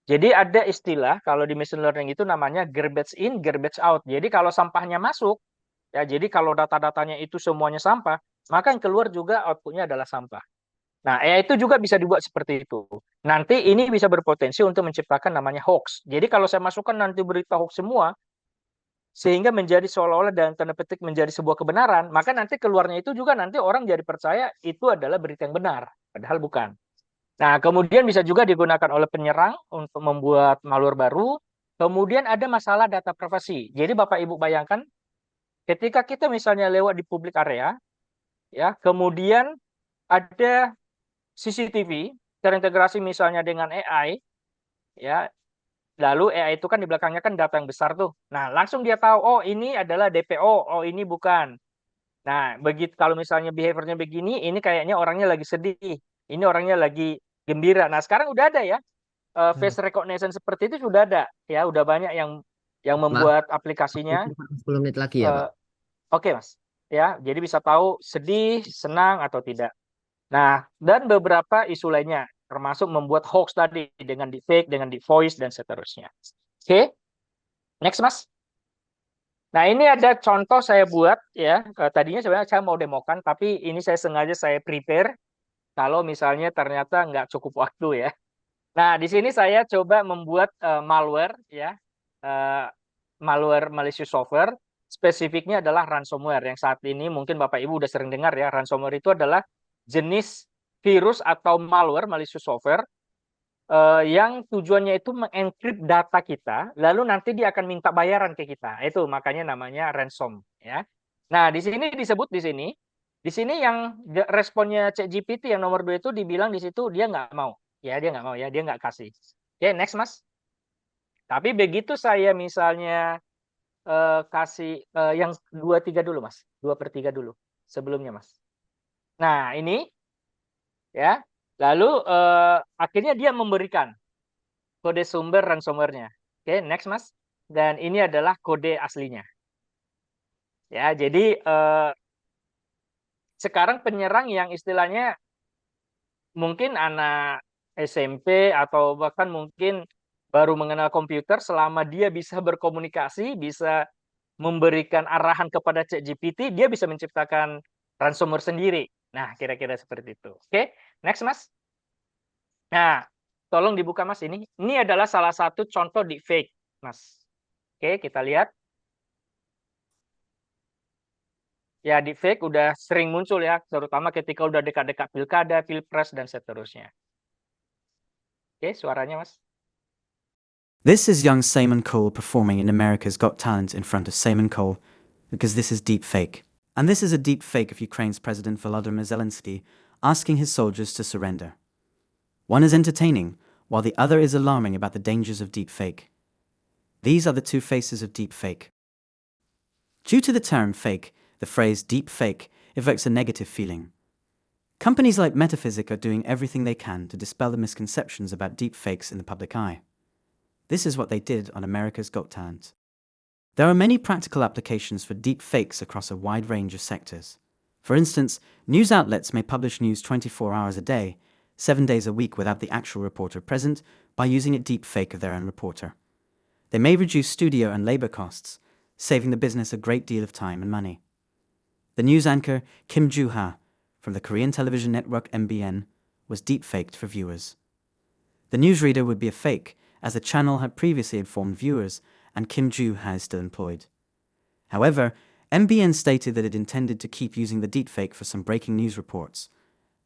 Jadi ada istilah kalau di machine learning itu namanya garbage in, garbage out. Jadi kalau sampahnya masuk, ya jadi kalau data-datanya itu semuanya sampah, maka yang keluar juga outputnya adalah sampah. Nah, ya itu juga bisa dibuat seperti itu. Nanti ini bisa berpotensi untuk menciptakan namanya hoax. Jadi kalau saya masukkan nanti berita hoax semua, sehingga menjadi seolah-olah dalam tanda petik menjadi sebuah kebenaran, maka nanti keluarnya itu juga nanti orang jadi percaya itu adalah berita yang benar, padahal bukan. Nah, kemudian bisa juga digunakan oleh penyerang untuk membuat malware baru. Kemudian ada masalah data privasi. Jadi Bapak Ibu bayangkan, ketika kita misalnya lewat di public area, ya, kemudian ada CCTV terintegrasi misalnya dengan AI, ya, lalu AI itu kan di belakangnya kan data yang besar tuh. Nah, langsung dia tahu, oh ini adalah DPO, oh ini bukan. Nah, begitu kalau misalnya behaviornya begini, ini kayaknya orangnya lagi sedih, ini orangnya lagi gembira. Nah, sekarang udah ada ya face recognition seperti itu sudah ada ya, udah banyak yang membuat aplikasinya. 10 menit lagi ya, Pak. Oke, Mas. Ya, jadi bisa tahu sedih, senang atau tidak. Nah, dan beberapa isu lainnya termasuk membuat hoax tadi dengan deepfake, dengan deep voice dan seterusnya. Oke. Next, Mas. Nah, ini ada contoh saya buat ya. Tadinya sebenarnya saya mau demokan, tapi ini saya sengaja saya prepare kalau misalnya ternyata nggak cukup waktu ya. Nah, di sini saya coba membuat malware ya, malware malicious software. Spesifiknya adalah ransomware yang saat ini mungkin Bapak Ibu udah sering dengar ya. Ransomware itu adalah jenis virus atau malware malicious software yang tujuannya itu mengenkrip data kita, lalu nanti dia akan minta bayaran ke kita. Itu makanya namanya ransom ya. Nah, di sini disebut di sini yang responnya ChatGPT yang nomor 2 itu dibilang di situ dia nggak mau. Ya, dia nggak mau ya, dia nggak kasih. Oke, next, Mas. Tapi begitu saya misalnya kasih yang 2/3 dulu, Mas. 2/3 dulu sebelumnya, Mas. Nah, ini ya. Lalu akhirnya dia memberikan kode sumber ransomware-nya. Oke, next, Mas. Dan ini adalah kode aslinya. Ya, jadi sekarang penyerang yang istilahnya mungkin anak SMP atau bahkan mungkin baru mengenal komputer, selama dia bisa berkomunikasi, bisa memberikan arahan kepada ChatGPT, dia bisa menciptakan ransomware sendiri. Nah, kira-kira seperti itu. Oke, next, Mas. Nah, tolong dibuka, Mas, ini. Ini adalah salah satu contoh deepfake, Mas. Oke, kita lihat. Ya, deepfake udah sering muncul ya, terutama ketika udah dekat-dekat pilkada, pilpres, dan seterusnya. Oke, suaranya, Mas. This is young Simon Cole performing in America's Got Talent in front of Simon Cole, because this is deep fake. And this is a deep fake of Ukraine's President Volodymyr Zelensky asking his soldiers to surrender. One is entertaining, while the other is alarming about the dangers of deep fake. These are the two faces of deep fake. Due to the term fake, the phrase deep fake evokes a negative feeling. Companies like Metaphysic are doing everything they can to dispel the misconceptions about deep fakes in the public eye. This is what they did on America's Got Talent. There are many practical applications for deep fakes across a wide range of sectors. For instance, news outlets may publish news 24 hours a day, 7 days a week without the actual reporter present by using a deep fake of their own reporter. They may reduce studio and labor costs, saving the business a great deal of time and money. The news anchor Kim Joo-ha from the Korean television network MBN was deep-faked for viewers. The newsreader would be a fake, as the channel had previously informed viewers and Kim Joo-ha is still employed. However, MBN stated that it intended to keep using the deepfake for some breaking news reports.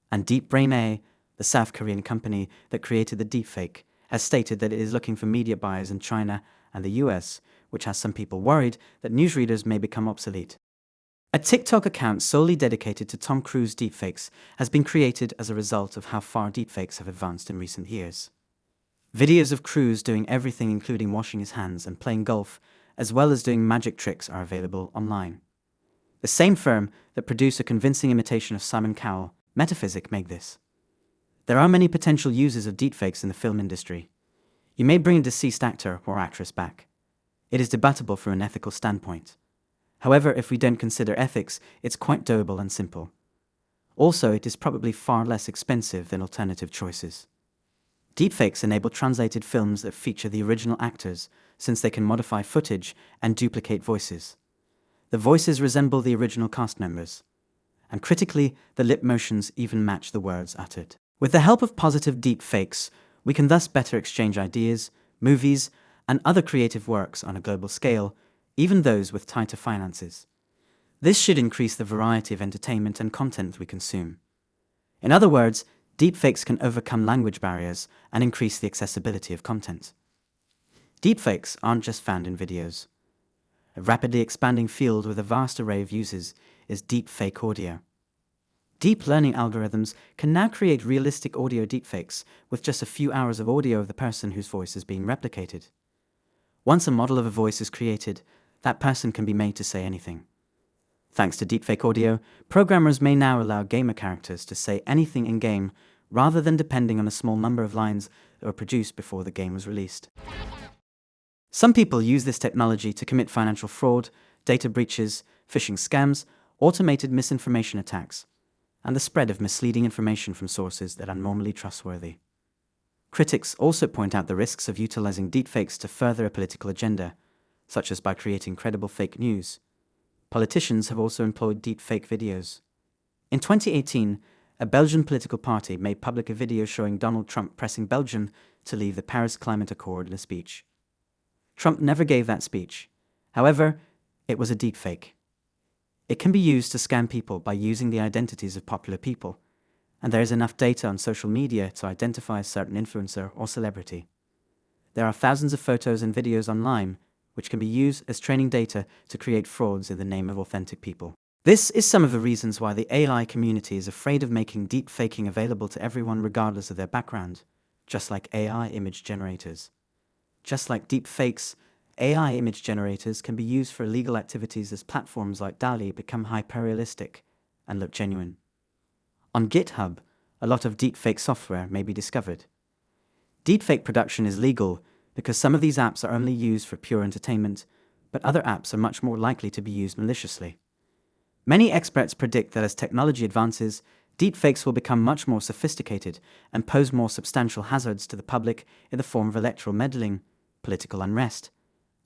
And DeepBrain A, the South Korean company that created the deepfake, has stated that it is looking for media buyers in China and the US, which has some people worried that newsreaders may become obsolete. A TikTok account solely dedicated to Tom Cruise deepfakes has been created as a result of how far deepfakes have advanced in recent years. Videos of Cruise doing everything including washing his hands and playing golf, as well as doing magic tricks, are available online. The same firm that produced a convincing imitation of Simon Cowell, Metaphysic, made this. There are many potential uses of deepfakes in the film industry. You may bring a deceased actor or actress back. It is debatable from an ethical standpoint. However, if we don't consider ethics, it's quite doable and simple. Also, it is probably far less expensive than alternative choices. Deepfakes enable translated films that feature the original actors, since they can modify footage and duplicate voices. The voices resemble the original cast members, and critically, the lip motions even match the words uttered. With the help of positive deepfakes, we can thus better exchange ideas, movies, and other creative works on a global scale, even those with tighter finances. This should increase the variety of entertainment and content we consume. In other words, deepfakes can overcome language barriers and increase the accessibility of content. Deepfakes aren't just found in videos. A rapidly expanding field with a vast array of uses is deepfake audio. Deep learning algorithms can now create realistic audio deepfakes with just a few hours of audio of the person whose voice is being replicated. Once a model of a voice is created, that person can be made to say anything. Thanks to deepfake audio, programmers may now allow gamer characters to say anything in-game rather than depending on a small number of lines that were produced before the game was released. Some people use this technology to commit financial fraud, data breaches, phishing scams, automated misinformation attacks, and the spread of misleading information from sources that are normally trustworthy. Critics also point out the risks of utilizing deepfakes to further a political agenda, such as by creating credible fake news. Politicians have also employed deepfake videos. In 2018, a Belgian political party made public a video showing Donald Trump pressing Belgium to leave the Paris Climate Accord in a speech. Trump never gave that speech. However, it was a deepfake. It can be used to scam people by using the identities of popular people, and there is enough data on social media to identify a certain influencer or celebrity. There are thousands of photos and videos online which can be used as training data to create frauds in the name of authentic people. This is some of the reasons why the AI community is afraid of making deepfaking available to everyone regardless of their background, just like AI image generators. Just like deepfakes, AI image generators can be used for illegal activities as platforms like DALL-E become hyper-realistic and look genuine. On GitHub, a lot of deepfake software may be discovered. Deepfake production is legal because some of these apps are only used for pure entertainment, but other apps are much more likely to be used maliciously. Many experts predict that as technology advances, deepfakes will become much more sophisticated and pose more substantial hazards to the public in the form of electoral meddling, political unrest,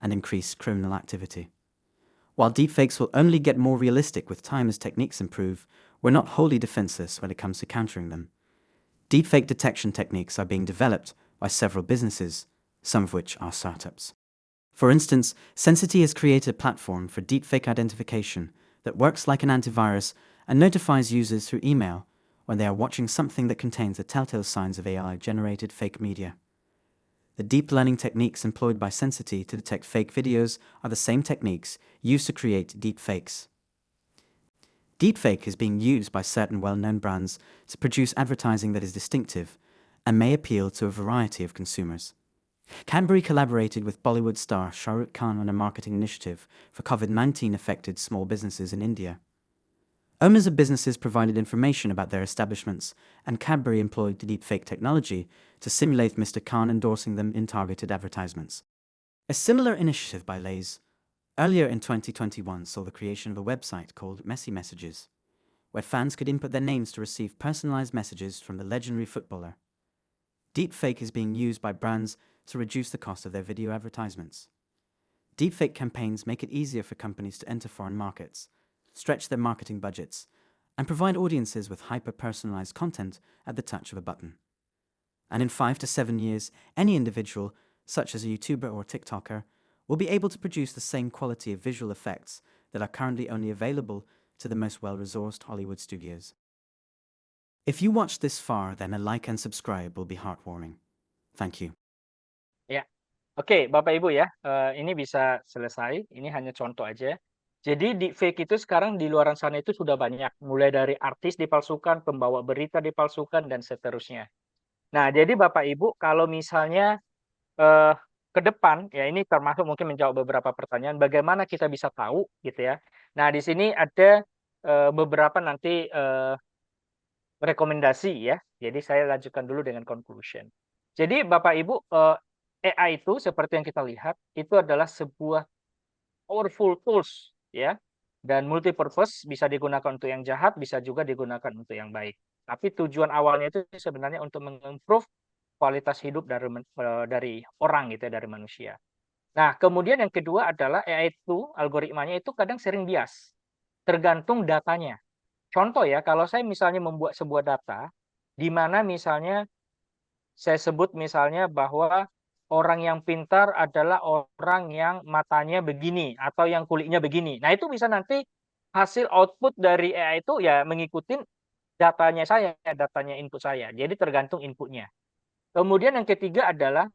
and increased criminal activity. While deepfakes will only get more realistic with time as techniques improve, we're not wholly defenseless when it comes to countering them. Deepfake detection techniques are being developed by several businesses, some of which are startups. For instance, Sensity has created a platform for deepfake identification that works like an antivirus and notifies users through email when they are watching something that contains the telltale signs of AI-generated fake media. The deep learning techniques employed by Sensity to detect fake videos are the same techniques used to create deepfakes. Deepfake is being used by certain well-known brands to produce advertising that is distinctive and may appeal to a variety of consumers. Cadbury collaborated with Bollywood star Shah Rukh Khan on a marketing initiative for COVID-19 affected small businesses in India. Owners of businesses provided information about their establishments, and Cadbury employed the deepfake technology to simulate Mr. Khan endorsing them in targeted advertisements. A similar initiative by Lay's earlier in 2021 saw the creation of a website called Messi Messages, where fans could input their names to receive personalized messages from the legendary footballer. Deepfake is being used by brands to reduce the cost of their video advertisements. Deepfake campaigns make it easier for companies to enter foreign markets, stretch their marketing budgets, and provide audiences with hyper-personalized content at the touch of a button. And in 5 to 7 years, any individual, such as a YouTuber or TikToker, will be able to produce the same quality of visual effects that are currently only available to the most well-resourced Hollywood studios. If you watched this far, then a like and subscribe will be heartwarming. Thank you. Ya, oke, Bapak Ibu ya, ini bisa selesai. Ini hanya contoh aja. Jadi deepfake itu sekarang di luaran sana itu sudah banyak, mulai dari artis dipalsukan, pembawa berita dipalsukan, dan seterusnya. Nah, jadi Bapak Ibu, kalau misalnya ke depan, ya ini termasuk mungkin menjawab beberapa pertanyaan, bagaimana kita bisa tahu gitu ya. Nah, di sini ada beberapa nanti rekomendasi ya. Jadi saya lanjutkan dulu dengan conclusion. Jadi Bapak Ibu, AI itu seperti yang kita lihat, itu adalah sebuah powerful tools ya, dan multipurpose, bisa digunakan untuk yang jahat, bisa juga digunakan untuk yang baik. Tapi tujuan awalnya itu sebenarnya untuk mengimprove kualitas hidup dari orang gitu ya, dari manusia. Nah, kemudian yang kedua adalah AI itu, algoritmanya itu kadang sering bias, tergantung datanya. Contoh ya, kalau saya misalnya membuat sebuah data, di mana misalnya saya sebut misalnya bahwa orang yang pintar adalah orang yang matanya begini atau yang kulitnya begini. Nah, itu bisa nanti hasil output dari AI itu ya mengikuti datanya saya, datanya input saya. Jadi tergantung inputnya. Kemudian yang ketiga adalah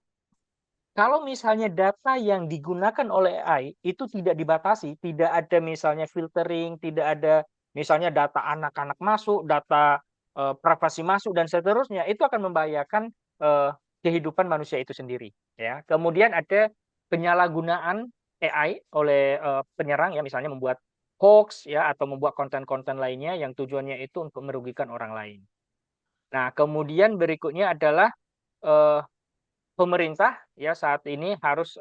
kalau misalnya data yang digunakan oleh AI itu tidak dibatasi, tidak ada misalnya filtering, tidak ada misalnya data anak-anak masuk, data privasi masuk dan seterusnya, itu akan membahayakan kehidupan manusia itu sendiri. Ya, kemudian ada penyalahgunaan AI oleh penyerang ya, misalnya membuat hoax ya atau membuat konten-konten lainnya yang tujuannya itu untuk merugikan orang lain. Nah, kemudian berikutnya adalah pemerintah ya saat ini harus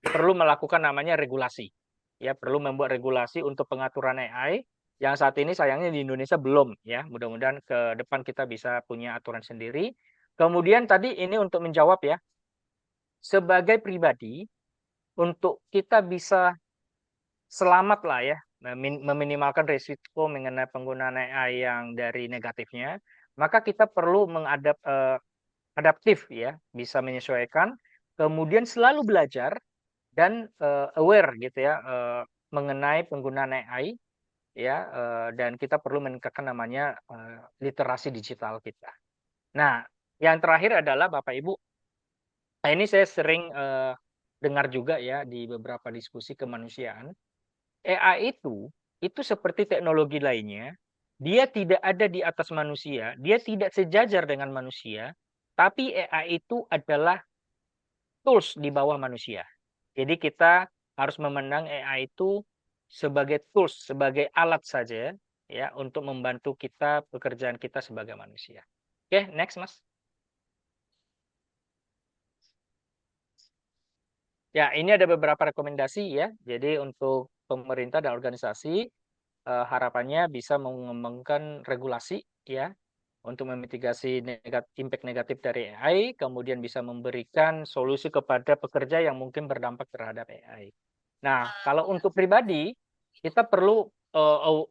perlu melakukan namanya regulasi. Ya, perlu membuat regulasi untuk pengaturan AI yang saat ini sayangnya di Indonesia belum ya. Mudah-mudahan ke depan kita bisa punya aturan sendiri. Kemudian tadi ini untuk menjawab ya, sebagai pribadi untuk kita bisa selamat lah ya, meminimalkan risiko mengenai penggunaan AI yang dari negatifnya, maka kita perlu adaptif ya, bisa menyesuaikan, kemudian selalu belajar dan aware gitu ya mengenai penggunaan AI ya, dan kita perlu meningkatkan namanya literasi digital kita. Nah, yang terakhir adalah Bapak Ibu, nah ini saya sering dengar juga ya di beberapa diskusi kemanusiaan, AI itu seperti teknologi lainnya, dia tidak ada di atas manusia, dia tidak sejajar dengan manusia, tapi AI itu adalah tools di bawah manusia. Jadi kita harus memandang AI itu sebagai tools, sebagai alat saja ya untuk membantu kita pekerjaan kita sebagai manusia. Oke, next Mas. Ya, ini ada beberapa rekomendasi ya. Jadi untuk pemerintah dan organisasi harapannya bisa mengembangkan regulasi ya untuk memitigasi impact negatif dari AI, kemudian bisa memberikan solusi kepada pekerja yang mungkin berdampak terhadap AI. Nah, kalau untuk pribadi, kita perlu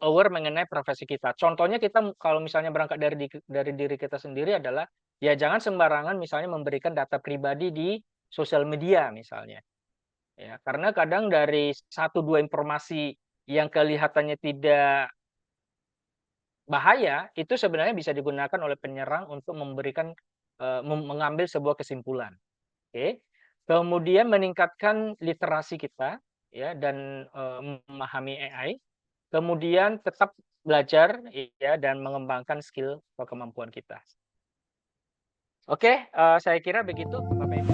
aware mengenai privasi kita. Contohnya kita kalau misalnya berangkat dari diri kita sendiri adalah ya jangan sembarangan misalnya memberikan data pribadi di sosial media misalnya. Ya, karena kadang dari 1-2 informasi yang kelihatannya tidak bahaya, itu sebenarnya bisa digunakan oleh penyerang untuk memberikan mengambil sebuah kesimpulan. Oke. Kemudian meningkatkan literasi kita ya dan memahami AI. Kemudian tetap belajar ya dan mengembangkan skill atau kemampuan kita. Oke, saya kira begitu Bapak Ibu.